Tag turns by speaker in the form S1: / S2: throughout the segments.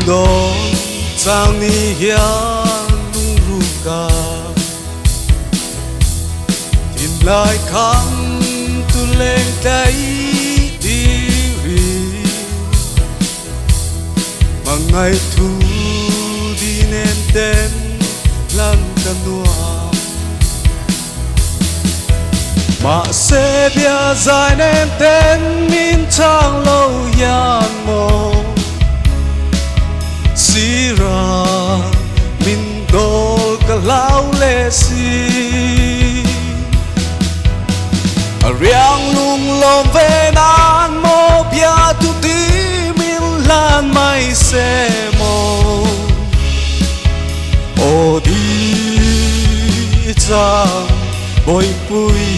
S1: đón sang ni hian lung ruka tin lai khang tu lên tay đi ri mà ngày thu đi nên tên lan canoa mà sẽ bia dài nên tên min trang lâu yan mong sira min dol kalau lesi riang lung lom ve nan mo bia tu ti min lan mai se mo o đi chang bồi bụi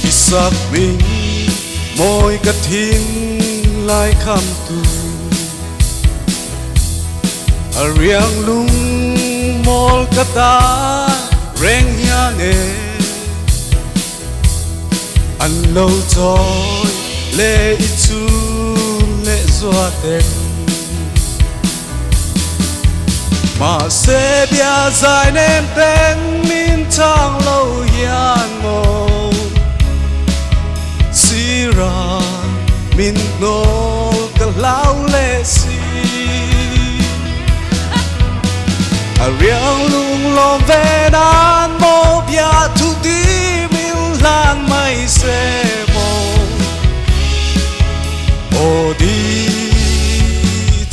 S1: sắc mình môi cất hin lại khăm tu riang lung mol kata reng ya ne an lâu trôi lệ chu lệ doa tên mà sẽ bia dài nên tên min trang lâu yan mong sira min no kalau lesi riang lung lom ve nan mo bia tu ti min lan mai se mo o đi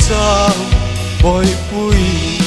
S1: chang bồi bụi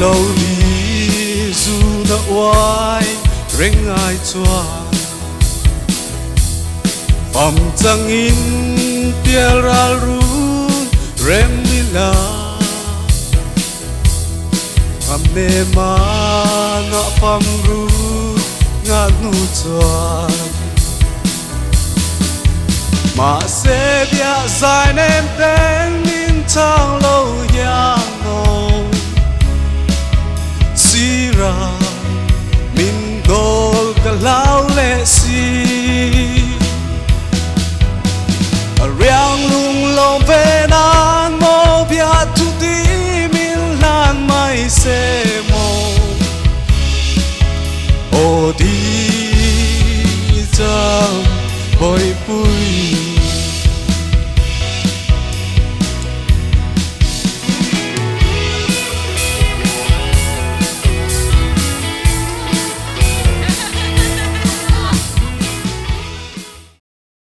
S1: lâu đi dù đã oai reng ai choa phẩm chẳng in tia ra ru rem mila phẩm ne ma ngã phẩm ru ngã nu choa mà sẽ bia dài nên tên in trang lâu yang ngong sira min dol kalau lesi riang lung lom ve nan mo bia tu ti min lan mai se mo o đi chang bồi